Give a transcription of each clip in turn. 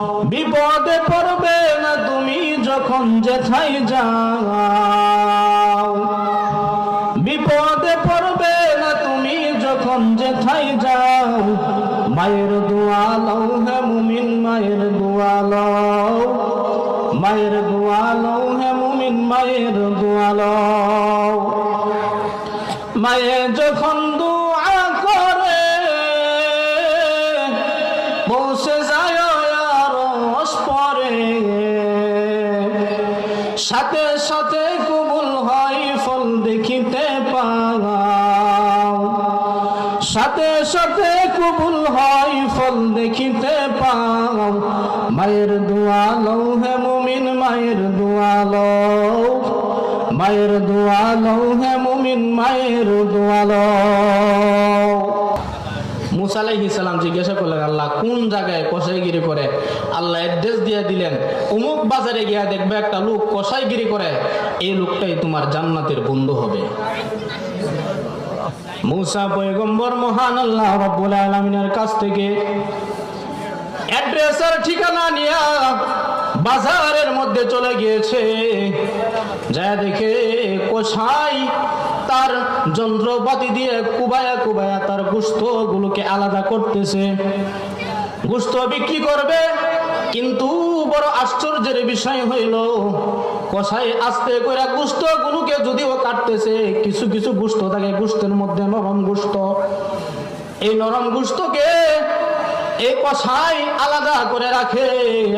বিপদে পড়বে না তুমি যখন যেথায় যাও, বিপদে পড়বে না তুমি যখন যেথায় যাও। মায়ের দোয়া লও হে মুমিন, মায়ের দোয়া লও, মায়ের দোয়া লও হে মুমিন, মায়ের দোয়া লও। মায়ে যখন দোয়া করে পৌঁছে যায় আরশ পরে, সাথে সাথে কবুল হয় ফল দেখিতে পাও, সাথে সাথে কবুল হয় ফল দেখিতে পাও। মায়ের দোয়া লও হে মুমিন, মায়ের দোয়া লও, মায়ের দোয়া লও হে মুমিন, মায়ের দোয়া লও। মুসা আলাইহিস সালাম জিজ্ঞাসা করলেন, আল্লাহ কোন জায়গায় কসাইগিরি করে? আল্লাহ অ্যাড্রেস দিয়ে দিলেন, অমুক বাজারে গিয়া দেখবে একটা লোক কসাইগিরি করে, এই লোকটাই তোমার জান্নাতের বন্ধু হবে। মুসা পয়গম্বর মহান আল্লাহ রাব্বুল আলামিনের কাছ থেকে অ্যাড্রেস আর ঠিকানা নিয়ে বাজারের মধ্যে চলে গিয়েছে। যা দেখে কসাই তার যন্ত্রপাতি দিয়ে কুবায়া কুবায়া তার গোশত গুলোকে আলাদা করতেছে, গোশত বিক্রি করবে। কিন্তু বড় আশ্চর্যের বিষয় হইল, কসাই আস্তে করে গোশত গুলোকে যদিও কাটতেছে, কিছু কিছু গোশত থাকে গোশতের মধ্যে নরম গোশত, এই নরম গোশতকে এই কসাই আলাদা করে রাখে,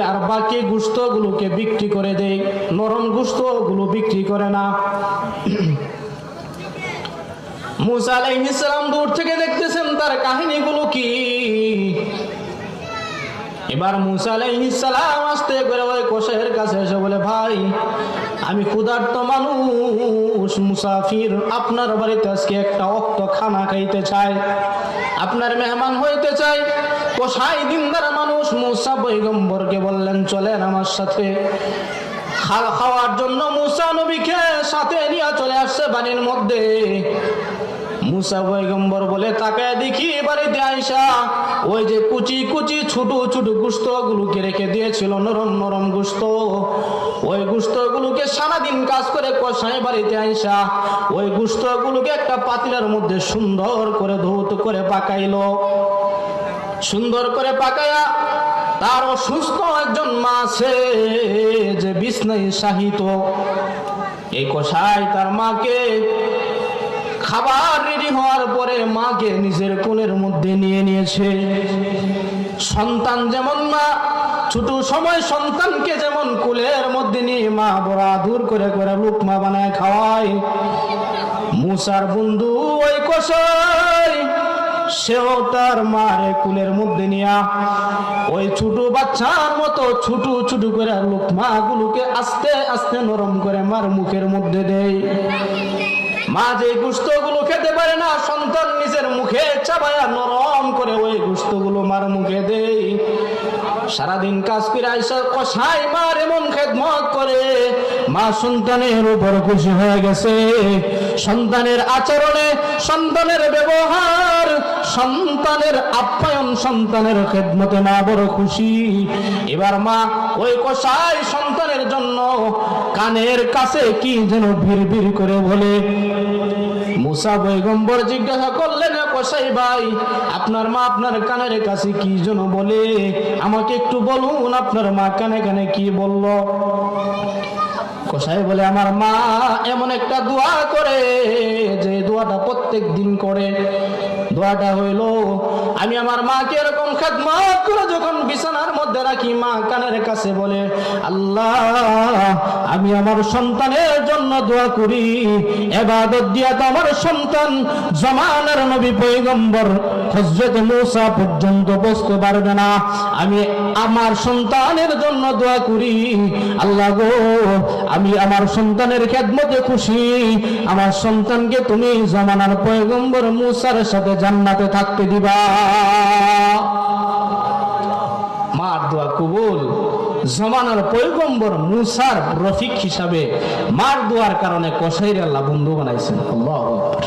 আর বাকি গোশত গুলোকে বিক্রি করে দেয়, নরম গোশত গুলো বিক্রি করে না। মুসা আলাইহিস সালাম দূর থেকে দেখতেছেন তার কাহিনীগুলো কি। এবার মুসা আলাইহিস সালাম আস্তে করে ওই কসাইয়ের কাছে এসে বলে, ভাই আমি ক্ষুধার্ত মানুষ, মুসাফির, আপনার বাড়িতে আজকে একটা অক্ত খানা খাইতে চাই, আপনার মেহমান হইতে চাই। কসাই দিনদার মানুষ মুসা পয়গম্বরকে বললেন, চলেন আমার সাথে। খাওয়ার জন্য মুসা নবীকে সাথে নিয়ে চলে আসছে বাড়ির মধ্যে। মুসা পয়গম্বর বলে, তাকায় দেখি বাড়িতে আইসা ওই যে কুচি কুচি ছোট ছোট গোশত গুলোকে রেখে দিয়েছিল, নরম নরম গোশত, ওই গোশত গুলোকে সারাদিন কাজ করে কসাই বাড়িতে আইসা ওই গোশত গুলোকে একটা পাতিলার মধ্যে সুন্দর করে ধৌত করে পাকাইলো। সুন্দর করে পাকায়া তার অসুস্থ একজন মা আছে যে বিছনায় শায়িত, এই কসাই তার মাকে খাবার রেডি হওয়ার পরে মাকে নিজের কোলের মধ্যে নিয়ে নিয়েছে। সন্তান যেমন মা ছোট সময় সন্তানকে যেমন কোলের মধ্যে নিয়ে মা বড় আদর করে করে লুকমা বানায় খাওয়ায়, মুসার বন্ধু ওই কসাই সেও তার মারে কুলের মধ্যে নিয়া ওই ছোট বাচ্চার মতো ছোট ছোট করে লুকমা গুলোকে আস্তে আস্তে নরম করে মার মুখের মধ্যে দেয়। মা যে গোশত গুলো খেতে পারে না, সন্তান নিজের মুখে চাবায়া নরম করে ওই গোশত গুলো মার মুখে দেয়। সারাদিন কাজ করে আইসা কসাই মার এমন খেদমত করে, মা সন্তানের উপর খুশি হয়ে গেছে। সন্তানের আচরণে, সন্তানের ব্যবহার, সন্তানের আপ্যায়ন, সন্তানের খেদমতে মা বড় খুশি। এবার মা ওই কসাই সন্তানের জন্য কানের কাছে কি যেন ভিড় ভিড় করে বলে। মুসা পয়গম্বর জিজ্ঞাসা করলেন, কসাই ভাই আপনার মা আপনার কানের কাছে কি যেন বলে, আমাকে একটু বলুন আপনার মা কানে কানে কি বলল। কসাই বলে, আমার মা এমন একটা দোয়া করে যে দোয়াটা প্রত্যেক দিন করে। দোয়াটা হইল, আমি আমার মাকে এরকম খেদমত করে যখন বিছানার মধ্যে রাখি, মা কানের কাছে বলে, আল্লাহ আমি আমার সন্তানের জন্য দোয়া করি, ইবাদত দিয়া তো আমার সন্তান জামানার নবী পয়গম্বর হযরত মুসা পর্যন্ত বসতে পারবে না, আমি আমার সন্তানের জন্য দোয়া করি, আল্লাহ গো আমি আমার সন্তানের খেদমতে খুশি, আমার সন্তানকে তুমি জামানার পয়গম্বর মুসার সাথে জান্নাতে থাকতে দিবা। মার দোয়া কবুল। জামানার পয়গম্বর মুসার রফিক হিসাবে মার দোয়ার কারণে কসাইর আল্লাহ বন্ধু বানাইছেন। আল্লাহু আকবার।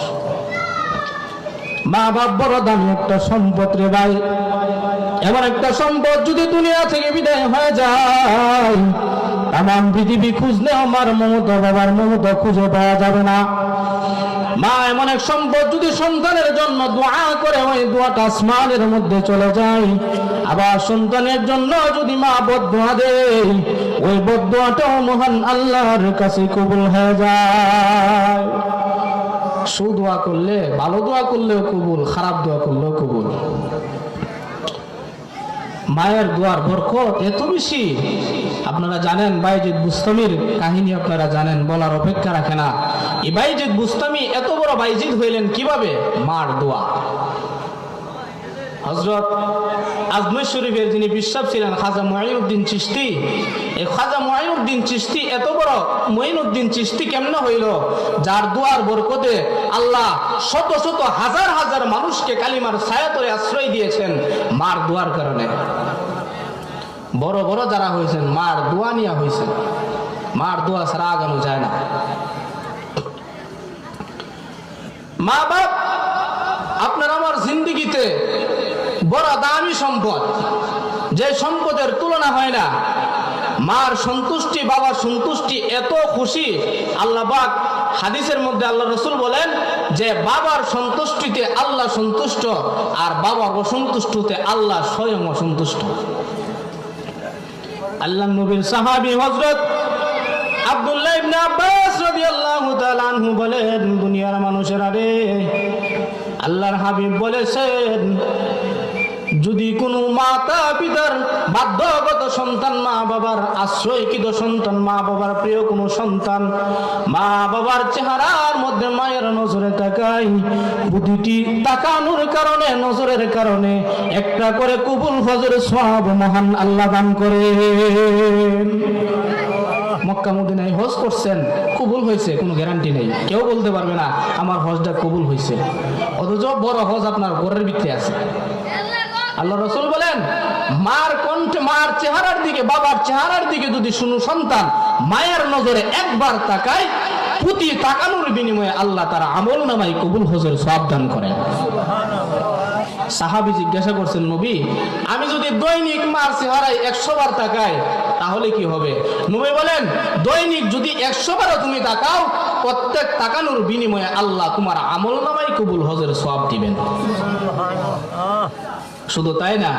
মা বাপ বড় দামি একটা সম্পদ রে ভাই। এমন একটা সম্পদ যদি দুনিয়া থেকে বিদায় হয়ে যায়, তাম পৃথিবী খুঁজলেও মার মমতা বাবার মমতা খুঁজে পাওয়া যাবে না। মা এমন এক সম্পদ যদি সন্তানের জন্য দোয়া করে, ওই দোয়াটা আসমানের মধ্যে চলে যায়। আবার সন্তানের জন্য যদি মা বদদোয়া দেয়, ওই বদদোয়াটাও মহান আল্লাহর কাছে কবুল হয়ে যায়। সুদোয়া করলে, ভালো দোয়া করলেও কবুল, খারাপ দোয়া করলেও কবুল। মায়ের দোয়ার বরকত এত বেশি। আপনারা জানেন বাইজিদ বুস্তামির কাহিনী, আপনারা জানেন, বলার অপেক্ষা রাখে না। এই বাইজিদ বুস্তামি এত বড় বাইজিদ হইলেন কিভাবে? মার দোয়া। হযরত আজমের শরীফের যিনি বিশ্বাস ছিলেন খাজা মুঈনুদ্দিন চিশতি, এই খাজা মুঈনুদ্দিন চিশতি এত বড় মুঈনুদ্দিন চিশতি কেমনে হইল? যার দোয়ার বরকতে আল্লাহ শত শত হাজার হাজার মানুষকে কালিমার ছায়াতলে আশ্রয় দিয়েছেন মার দোয়ার কারণে। বড় বড় যারা হয়েছেন মার দোয়া নিয়ে হয়েছেন। মার দোয়া ছাড়া আগানো যায় না। মা বাপ আপনার আমার জিন্দেগিতে বড় দামি সম্পদ, যে সম্পদের তুলনা হয় না। মার সন্তুষ্টি, বাবার সন্তুষ্টি এত খুশি। আল্লাহ পাক হাদিসের মধ্যে আল্লাহ রাসূল বলেন যে বাবার সন্তুষ্টিতে আল্লাহ সন্তুষ্ট, আর বাবার অসন্তুষ্টতে আল্লাহ স্বয়ং অসন্তুষ্ট। আল্লাহ নবীর সাহাবী হযরত আব্দুল্লাহ ইবনে আব্বাস রাদিয়াল্লাহু তাআলা আনহু বলেন, দুনিয়ার মানুষেরা রে, আল্লাহর হাবিব বলেছেন, যদি কোনো মাতা পিতার বাধ্যগত সন্তান, মা বাবার আশ্রয়কৃত সন্তান, মা বাবার প্রিয় কোনো সন্তান, মা বাবার চেহারার মধ্যে মায়ের নজরে তাকাই, প্রতিটি তাকানোর কারণে, নজরের কারণে একটা করে কবুল ফজরের সওয়াব মহান আল্লাহ দান করেন। মক্কা মদিনায় হজ করছেন, কবুল হয়েছে, কোনো গ্যারান্টি নেই। কেউ বলতে পারবে না আমার হজটা কবুল হয়েছে, অথচ বড় হজ আপনার ঘরের ভিতরে আছে। আল্লাহ রাসূল বলেন, মার কণ্ঠে, মার চেহারার দিকে, বাবার চেহারার দিকে যদি শুনো সন্তান মায়ের নজরে একবার তাকায়, প্রতি তাকানোর বিনিময়ে আল্লাহ তার আমল নামায় কবুল হজের সওয়াব দান করেন। সাহাবী জিজ্ঞাসা করছেন, নবী আমি যদি দৈনিক মার চেহারায় 100 বার তাকাই তাহলে কি হবে? নবী বলেন, দৈনিক যদি 100 বারও তুমি তাকাও, প্রত্যেক তাকানোর বিনিময়ে আল্লাহ তোমার আমল নামায় কবুল হজের সওয়াব দিবেন। শুধু তাই না,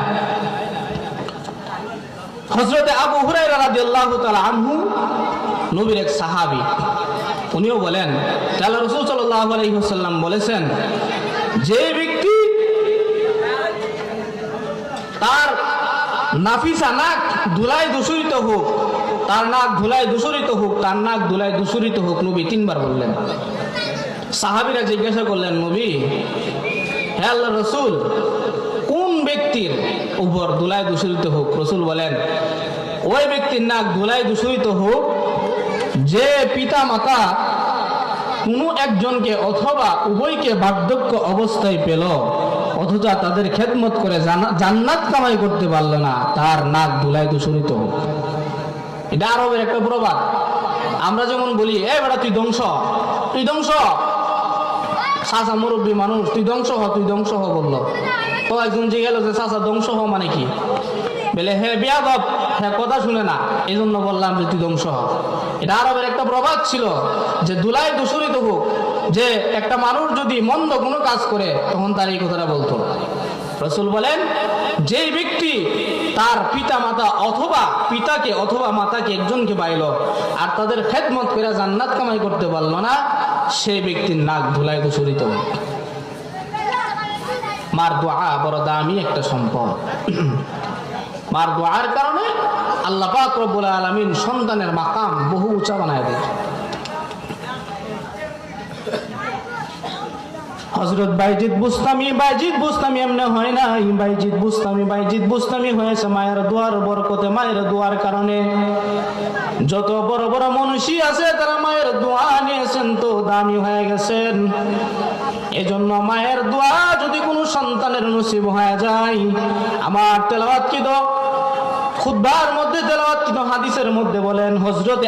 হযরত আবু হুরায়রা রাদিয়াল্লাহু তাআলা আনহু নবীর এক সাহাবী, উনিও বলেন আল্লাহ রাসূল সাল্লাল্লাহু আলাইহি ওয়াসাল্লাম বলেছেন, যে ব্যক্তি তার নাফিসা নাক ধুলায় দূষিত হোক, তার নাক ধুলায় দূষিত হোক, তার নাক ধুলায় দূষিত হোক, নবী 3 বার বললেন। সাহাবীরা জিজ্ঞাসা করলেন, নবী হে আল্লাহর রাসূল, কোন ব্যক্তির উপর ধুলায় দূষিত হোক? রাসূল বলেন, ওই ব্যক্তির নাক ধুলায় দূষিত হোক যে পিতা মাতা কোনো একজনকে অথবা উভয়কে বার্ধক্য অবস্থায় পেল, অথচ তাদের খেদমত করে জান্নাত কামাই করতে পারল না, তার নাক ধুলায় দূষিত হোক। এটা আরবের একটা প্রবাদ। আমরা যেমন বলি, এই বেটা তুই ধ্বংস, তুই ধ্বংস, চাচা মুরব্বী মানুষ, তুই ধ্বংস হ, তুই ধ্বংস হ বললো। তো একজন যে গেল যে চাচা ধ্বংস হ মানে কি? বলে হে বেয়াদব, হ্যাঁ কথা শুনে না, এই জন্য বললাম যে তুই ধ্বংস হ। এটা আরবের একটা প্রবাদ ছিল যে ধুলায় দূষিত হোক, যে একটা মানুষ যদি মন্দ কোনো কাজ করে তখন তার এই কথাটা বলতো। রাসূল বলেন, যে ব্যক্তি তার পিতা মাতা অথবা পিতাকে অথবা মাতাকে একজনকে পাইল আর তাদের খেদমত করে জান্নাত কামাই করতে পারল না, সেই ব্যক্তির নাক ধুলায় দূষিত হোক। মার দোয়া বড় দামি একটা সম্পদ। মার দোয়ার কারণে আল্লাহ পাক রব্বুল আলামিন সন্তানের মাকাম বহু উঁচা বানায় দেয়। হযরত বাইজিদ বুস্তামি এমনি হয় নাই। বাইজিদ বুস্তামি হয়েছে মায়ের দোয়ার বরকতে, মায়ের দোয়ার কারণে। যত বড় বড় মনীষী আছে তারা মায়ের দোয়া নিয়েছেন তো দামি হয়ে গেছেন। এজন্য মায়ের দোয়া যদি কোনো সন্তানের নসিব হয়ে যায়, আমার তেলাওয়াত কি খুতবার মধ্যে তেলাওয়াতকৃত হাদিসের মধ্যে বলেন, হযরতে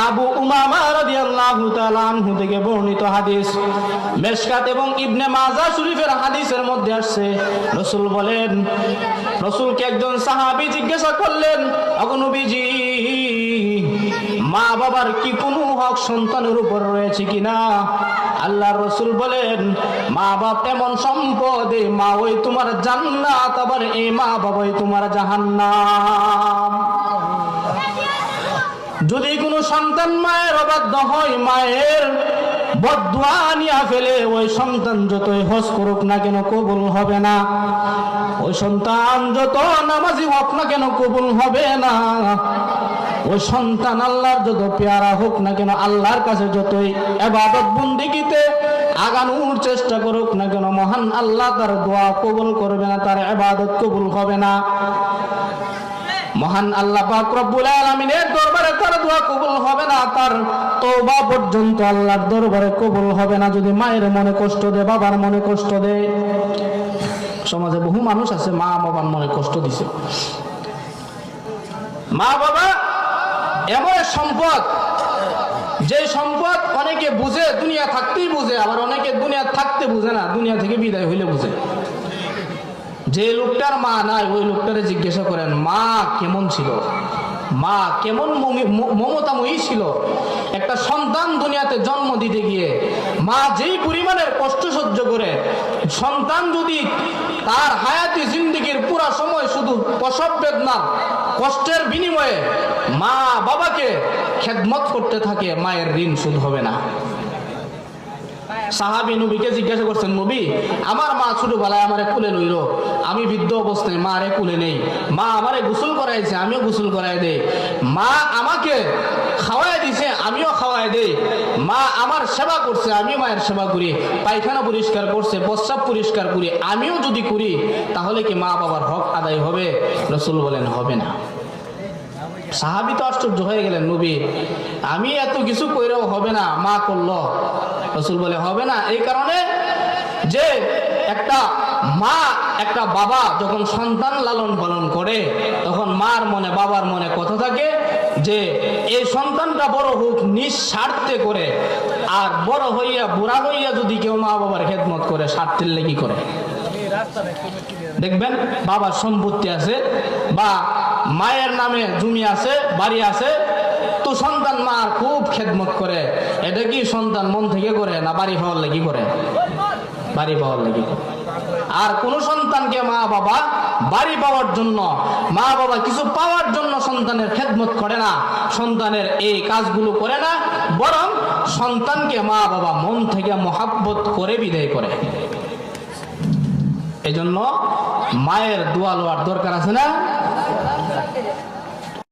আবু উমামা রাদিয়াল্লাহু তাআলা আনহু থেকে বর্ণিত হাদিস, মিশকাত এবং ইবনে মাজাহ শরীফের হাদিসের মধ্যে আসছে, রাসূল বলেন, রাসূলকে একজন সাহাবী জিজ্ঞাসা করলেন, ওগো নবীজি, মা বাবার কি কোনো হক সন্তানের উপর রয়েছে কিনা? আল্লাহর রাসূল বলেন, মা বাপ এমন সম্পদ, এই মা ওই তোমার জান্নাত, আবার এই মা বাবাই তোমার জাহান্নাম। যদি কোনো সন্তান মায়ের অবাধ্য হয়, মায়ের বদদুয়া নিয়ে ফেলে, ওই সন্তান যতই হজ করুক না কেন কবুল হবে না। ওই সন্তান যত নামাজি হোক না কেন কবুল হবে না। ওই সন্তান আল্লাহর যত পেয়ারা হোক না কেন, আল্লাহর কাছে যতই ইবাদত বন্দেগীতে আগানোর চেষ্টা করুক না কেন, মহান আল্লাহ তার দোয়া কবুল করবে না, তার ইবাদত কবুল হবে না। মহান আল্লাহ পাক রব্বুল আলামিনের দরবারে তার দোয়া কবুল হবে না, তার তওবা পর্যন্ত আল্লাহর দরবারে কবুল হবে না যদি মায়ের মনে কষ্ট দেয়, বাবার মনে কষ্ট দেয়। সমাজে বহু মানুষ আছে মা বাবার মনে কষ্ট দিছে। মা বাবা এমন সম্পদ, যে সম্পদ অনেকে বুঝে দুনিয়া থাকতেই বুঝে, আবার অনেকে দুনিয়া থাকতে বুঝে না, দুনিয়া থেকে বিদায় হইলে বুঝে। যে লোকটার মা নাই, ওই লোকটারে জিজ্ঞাসা করেন মা কেমন ছিল, মা কেমন মমতাময়ী ছিল। একটা সন্তান দুনিয়াতে জন্ম দিতে গিয়ে মা যেই পরিমাণের কষ্ট সহ্য করে, সন্তান যদি তার হায়াতি জিন্দেগির পুরা সময় শুধু প্রসব বেদনা কষ্টের বিনিময়ে মা বাবাকে খেদমত করতে থাকে, মায়ের ঋণ শোধ হবে না। সাহাবী নবীকে জিজ্ঞাসা করছেন, নবী, আমার মা ছোটবেলায় আমারে কুলে লইল, আমি বৃদ্ধ অবস্থায় মারে কুলে নেই, মা আমারে গোসল করাইছে, আমিও গোসল করাই দেই, মা আমাকে খাওয়াই দিছে, আমিও খাওয়াই দেই, মা আমার সেবা করছে, আমিও মায়ের সেবা করি, পায়খানা পরিষ্কার করছে, প্রস্রাব পরিষ্কার করি, আমিও যদি করি, তাহলে কি মা বাবার হক আদায় হবে? রাসূল বলেন, হবে না। সাহাবী তো আশ্চর্য হয়ে গেলেন, নবী, আমি এত কিছু কইরাও হবে না, মা করলো। রাসূল বলে, হবে না এই কারণে যে একটা মা একটা বাবা যখন সন্তান লালন পালন করে, তখন মার মনে বাবার মনে কথা থাকে যে এই সন্তানটা বড় হোক নিঃস্বার্থে করে, আর বড় হইয়া বুড়া হইয়া যদি কেউ মা বাবার খেদমত করে, স্বার্থের লেগি করে। দেখবেন বাবার সম্পত্তি আছে বা মায়ের নামে জমি আছে, বাড়ি আছে, তো সন্তান মার খুব খেদমত করে, এটা কি সন্তান মন থেকে করে না বাড়ি পাওয়ার লাগি করে? বাড়ি পাওয়ার লাগি। আর কোন সন্তানকে মা বাবা বাড়ি পাওয়ার জন্য, মা বাবা কিছু পাওয়ার জন্য সন্তানের খেদমত করে না, সন্তানের এই কাজগুলো করে না, বরং সন্তানকে মা বাবা মন থেকে মহাব্বত করে বিদায় করে। এই জন্য মায়ের দোয়া লওয়ার দরকার আছে না?